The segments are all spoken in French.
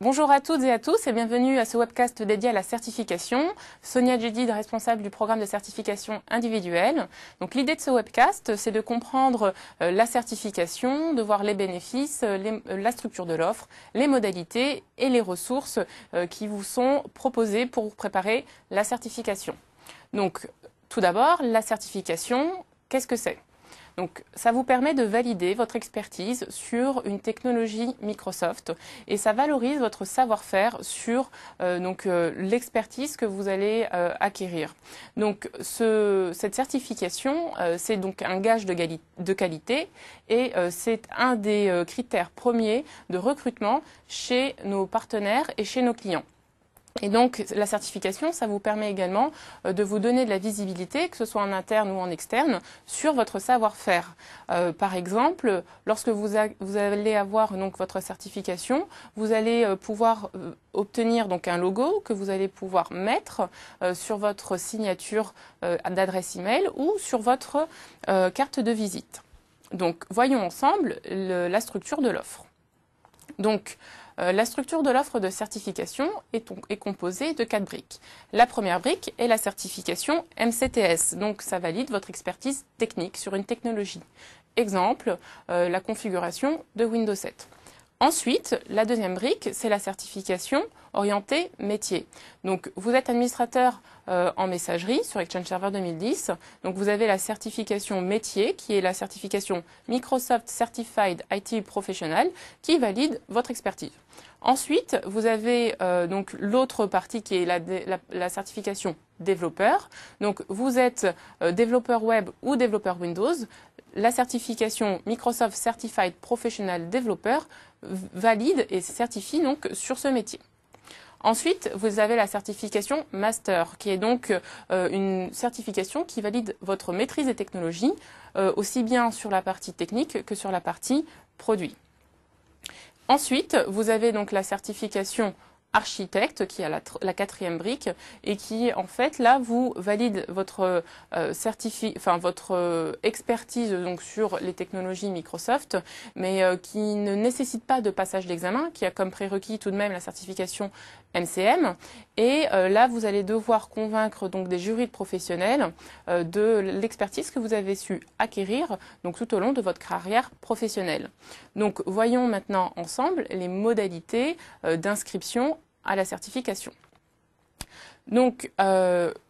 Bonjour à toutes et à tous et bienvenue à ce webcast dédié à la certification. Sonia Djedid, responsable du programme de certification individuelle. Donc l'idée de ce webcast, c'est de comprendre la certification, de voir les bénéfices, la structure de l'offre, les modalités et les ressources qui vous sont proposées pour préparer la certification. Donc tout d'abord, la certification, qu'est-ce que c'est ? Donc, ça vous permet de valider votre expertise sur une technologie Microsoft et ça valorise votre savoir-faire sur l'expertise que vous allez acquérir. Donc, cette certification, c'est donc un gage de qualité et c'est un des critères premiers de recrutement chez nos partenaires et chez nos clients. Et donc, la certification, ça vous permet également de vous donner de la visibilité, que ce soit en interne ou en externe, sur votre savoir-faire. Par exemple, lorsque vous allez avoir donc votre certification, vous allez pouvoir obtenir donc un logo que vous allez pouvoir mettre sur votre signature d'adresse email ou sur votre carte de visite. Donc, voyons ensemble la structure de l'offre. Donc, la structure de l'offre de certification est composée de 4 briques. La première brique est la certification MCTS, donc ça valide votre expertise technique sur une technologie. Exemple, la configuration de Windows 7. Ensuite, la deuxième brique, c'est la certification orientée métier. Donc, vous êtes administrateur en messagerie sur Exchange Server 2010. Donc, vous avez la certification métier, qui est la certification Microsoft Certified IT Professional, qui valide votre expertise. Ensuite, vous avez donc l'autre partie qui est la certification développeur. Donc, vous êtes développeur web ou développeur Windows. La certification Microsoft Certified Professional Developer valide et certifie donc sur ce métier. Ensuite, vous avez la certification Master, qui est donc une certification qui valide votre maîtrise des technologies, aussi bien sur la partie technique que sur la partie produit. Ensuite, vous avez donc la certification architecte, qui est la quatrième brique, et qui, en fait, là, vous valide votre votre expertise donc, sur les technologies Microsoft, mais qui ne nécessite pas de passage d'examen, qui a comme prérequis tout de même la certification MCM. Et là, vous allez devoir convaincre donc des jurys professionnels de l'expertise que vous avez su acquérir donc, tout au long de votre carrière professionnelle. Donc, voyons maintenant ensemble les modalités d'inscription à la certification. Donc,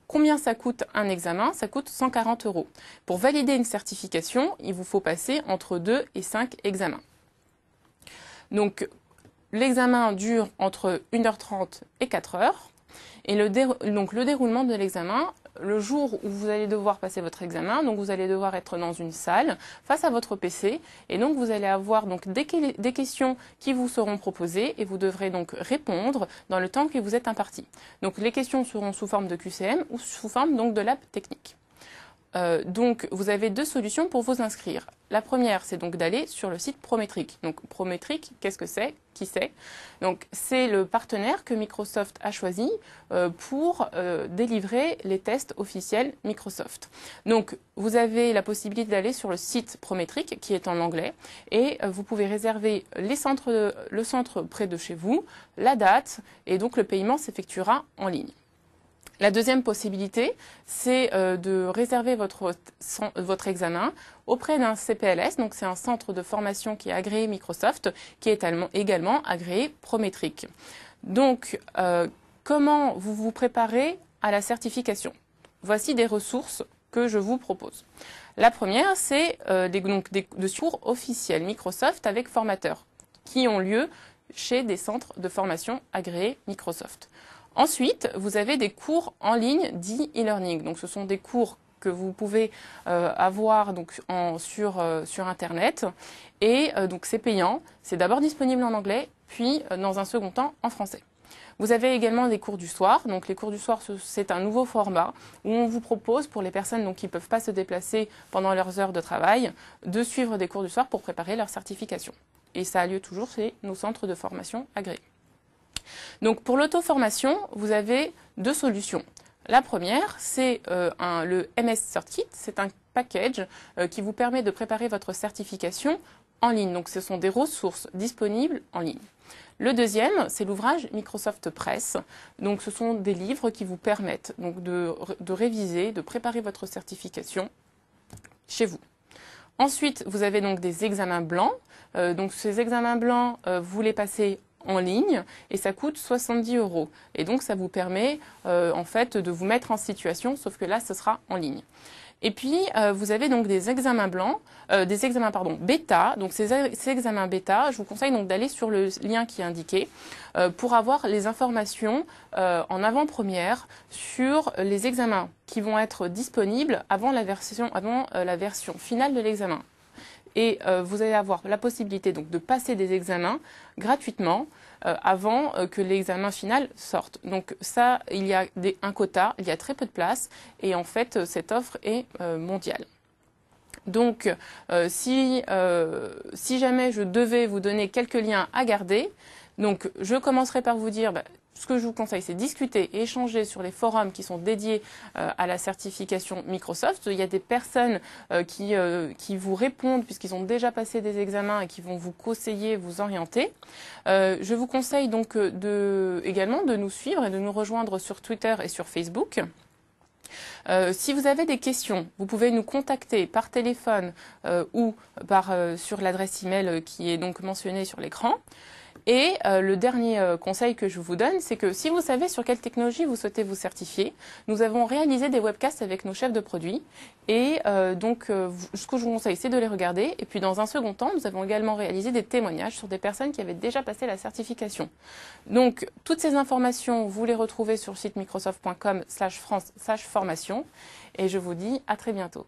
combien ça coûte un examen? Ça coûte 140 €. Pour valider une certification, il vous faut passer entre 2 et 5 examens. Donc, l'examen dure entre 1h30 et 4 heures. Et le déroulement de l'examen, le jour où vous allez devoir passer votre examen, donc vous allez devoir être dans une salle face à votre PC et donc vous allez avoir donc des questions qui vous seront proposées et vous devrez donc répondre dans le temps que vous êtes imparti. Donc les questions seront sous forme de QCM ou sous forme donc de lab technique. Donc, vous avez deux solutions pour vous inscrire. La première, c'est donc d'aller sur le site Prometric. Donc, Prometric, qu'est-ce que c'est? Qui c'est? Donc, c'est le partenaire que Microsoft a choisi pour délivrer les tests officiels Microsoft. Donc, vous avez la possibilité d'aller sur le site Prometric, qui est en anglais, et vous pouvez réserver le centre près de chez vous, la date, et donc le paiement s'effectuera en ligne. La deuxième possibilité, c'est de réserver votre examen auprès d'un CPLS, donc c'est un centre de formation qui est agréé Microsoft, qui est également agréé Prometric. Donc, comment vous vous préparez à la certification? Voici des ressources que je vous propose. La première, c'est des cours officiels Microsoft avec formateurs, qui ont lieu chez des centres de formation agréés Microsoft. Ensuite, vous avez des cours en ligne dits e-learning. Donc, ce sont des cours que vous pouvez avoir donc, sur Internet. Et donc, c'est payant. C'est d'abord disponible en anglais, puis dans un second temps en français. Vous avez également des cours du soir. Donc, les cours du soir, c'est un nouveau format où on vous propose, pour les personnes donc, qui ne peuvent pas se déplacer pendant leurs heures de travail, de suivre des cours du soir pour préparer leur certification. Et ça a lieu toujours chez nos centres de formation agréés. Donc pour l'auto-formation, vous avez deux solutions. La première, c'est le MS CertKit. C'est un package qui vous permet de préparer votre certification en ligne. Donc ce sont des ressources disponibles en ligne. Le deuxième, c'est l'ouvrage Microsoft Press. Donc, ce sont des livres qui vous permettent donc, de réviser, de préparer votre certification chez vous. Ensuite, vous avez donc des examens blancs. Donc, ces examens blancs, vous les passez en ligne et ça coûte 70 €. Et donc, ça vous permet en fait de vous mettre en situation, sauf que là, ce sera en ligne. Et puis, vous avez donc des examens blancs, bêta. Donc, ces examens bêta, je vous conseille donc d'aller sur le lien qui est indiqué pour avoir les informations en avant-première sur les examens qui vont être disponibles avant la version finale de l'examen. Et vous allez avoir la possibilité donc de passer des examens gratuitement avant que l'examen final sorte. Donc ça, il y a un quota, il y a très peu de place et en fait cette offre est mondiale. Donc si jamais je devais vous donner quelques liens à garder, donc je commencerai par vous dire ce que je vous conseille, c'est discuter et échanger sur les forums qui sont dédiés à la certification Microsoft. Il y a des personnes qui vous répondent puisqu'ils ont déjà passé des examens et qui vont vous conseiller, vous orienter. Je vous conseille donc également de nous suivre et de nous rejoindre sur Twitter et sur Facebook. Si vous avez des questions, vous pouvez nous contacter par téléphone ou sur l'adresse email qui est donc mentionnée sur l'écran. Et le dernier conseil que je vous donne, c'est que si vous savez sur quelle technologie vous souhaitez vous certifier, nous avons réalisé des webcasts avec nos chefs de produits. Et ce que je vous conseille, c'est de les regarder. Et puis dans un second temps, nous avons également réalisé des témoignages sur des personnes qui avaient déjà passé la certification. Donc toutes ces informations, vous les retrouvez sur le site microsoft.com/france/formation. Et je vous dis à très bientôt.